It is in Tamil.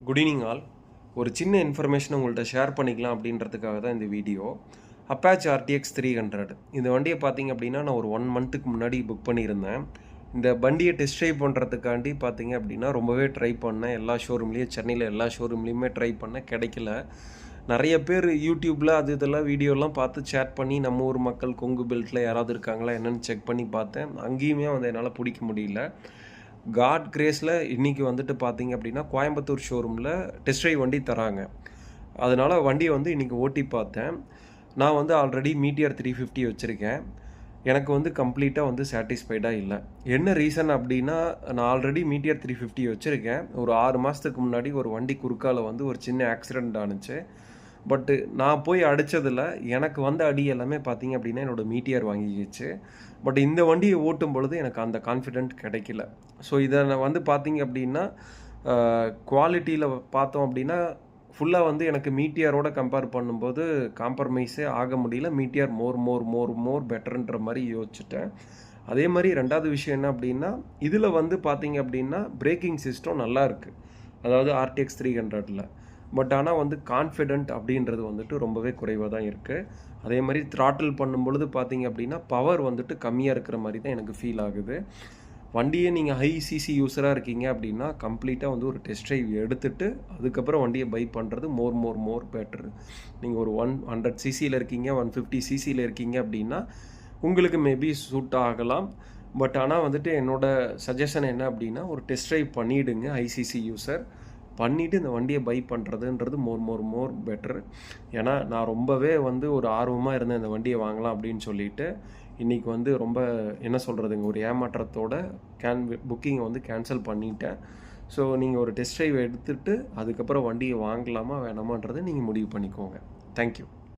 Good evening all. ஒரு சின்ன இன்ஃபர்மேஷன் உங்கள்கிட்ட ஷேர் பண்ணிக்கலாம் அப்படின்றதுக்காக தான் இந்த வீடியோ. அப்பாச் RTX 300 இந்த வண்டியை பார்த்தீங்க அப்படின்னா நான் ஒரு 1 மந்த்துக்கு முன்னாடி புக் பண்ணியிருந்தேன். இந்த வண்டியை டெஸ்ட் ட்ரைவ் பண்ணுறதுக்காண்டி பார்த்தீங்க அப்படின்னா ரொம்பவே ட்ரை பண்ணேன். எல்லா ஷோரூம்லேயும், சென்னையில் எல்லா ஷோரூம்லேயுமே ட்ரை பண்ணேன், கிடைக்கல. நிறைய பேர் யூடியூப்பில் அது இதெல்லாம் வீடியோலாம் பார்த்து சேட் பண்ணி நம்ம ஊர் மக்கள் கொங்கு பெல்ட்டில் யாராவது இருக்காங்களா என்னென்னு செக் பண்ணி பார்த்தேன். அங்கேயுமே வந்து என்னால் பிடிக்க முடியல. காட் கிரேஸில் இன்றைக்கி வந்துட்டு பார்த்தீங்க அப்படின்னா கோயம்புத்தூர் ஷோரூமில் டெஸ்ட் ட்ரைவ் வண்டி தராங்க. அதனால் வண்டியை வந்து இன்றைக்கி ஓட்டி பார்த்தேன். நான் வந்து ஆல்ரெடி மீட்டியர் 350 வச்சுருக்கேன். எனக்கு வந்து கம்ப்ளீட்டாக வந்து சாட்டிஸ்ஃபைடாக இல்லை. என்ன ரீசன் அப்படின்னா, நான் ஆல்ரெடி மீட்டியர் 350 வச்சுருக்கேன். ஒரு 6 மாதத்துக்கு முன்னாடி ஒரு வண்டி குறுக்கால் வந்து ஒரு சின்ன ஆக்சிடெண்ட் ஆணுச்சு. பட்டு நான் போய் அடித்ததில் எனக்கு வந்த அடி எல்லாமே பார்த்தீங்க அப்படின்னா என்னோடய மீட்டியர் வாங்கிக்கிச்சு. பட் இந்த வண்டியை ஓட்டும் பொழுது எனக்கு அந்த கான்ஃபிடென்ட் கிடைக்கல. ஸோ இதை நான் வந்து பார்த்தீங்க அப்படின்னா குவாலிட்டியில் பார்த்தோம் அப்படின்னா ஃபுல்லாக வந்து எனக்கு மீட்டியரோட கம்பேர் பண்ணும்போது காம்ப்ரமைஸே ஆக முடியல. மீட்டியர் மோர் பெட்டர்ன்ற மாதிரி யோசிச்சுட்டேன். அதே மாதிரி ரெண்டாவது விஷயம் என்ன அப்படின்னா, இதில் வந்து பார்த்தீங்க அப்படின்னா பிரேக்கிங் சிஸ்டம் நல்லா இருக்குது, அதாவது RTX 300ல். பட் ஆனால் வந்து கான்ஃபிடென்ட் அப்படின்றது வந்துட்டு ரொம்பவே குறைவாக தான் இருக்குது. அதே மாதிரி த்ராட்டில் பண்ணும்பொழுது பார்த்தீங்க அப்படின்னா பவர் வந்துட்டு கம்மியாக இருக்கிற மாதிரி தான் எனக்கு ஃபீல் ஆகுது. வண்டியை நீங்கள் ஹை சிசி யூஸராக இருக்கீங்க அப்படின்னா கம்ப்ளீட்டாக வந்து ஒரு டெஸ்ட் ட்ரைவ் எடுத்துகிட்டு அதுக்கப்புறம் வண்டியை பை பண்ணுறது மோர் பெட்டர். நீங்கள் ஒரு 100 சிசியில் இருக்கீங்க, 150 சிசியில் இருக்கீங்க அப்படின்னா உங்களுக்கு மேபி சூட் ஆகலாம். பட் ஆனால் வந்துட்டு என்னோடய சஜஷன் என்ன அப்படின்னா, ஒரு டெஸ்ட் ட்ரைவ் பண்ணிவிடுங்க ஐசிசி யூஸர். பண்ணிவிட்டு இந்த வண்டியை பை பண்ணுறதுன்றது மோர் பெட்டர். ஏன்னா நான் ரொம்பவே வந்து ஒரு ஆர்வமாக இருந்தேன் இந்த வண்டியை வாங்கலாம் அப்படின்னு சொல்லிட்டு. இன்றைக்கி வந்து ரொம்ப என்ன சொல்கிறதுங்க, ஒரு ஏமாற்றத்தோட புக்கிங்கை வந்து கேன்சல் பண்ணிட்டேன். ஸோ நீங்கள் ஒரு டெஸ்ட் ட்ரைவ் எடுத்துகிட்டு அதுக்கப்புறம் வண்டியை வாங்கலாமா வேணாமான்றதை நீங்கள் முடிவு பண்ணிக்கோங்க. தேங்க்யூ.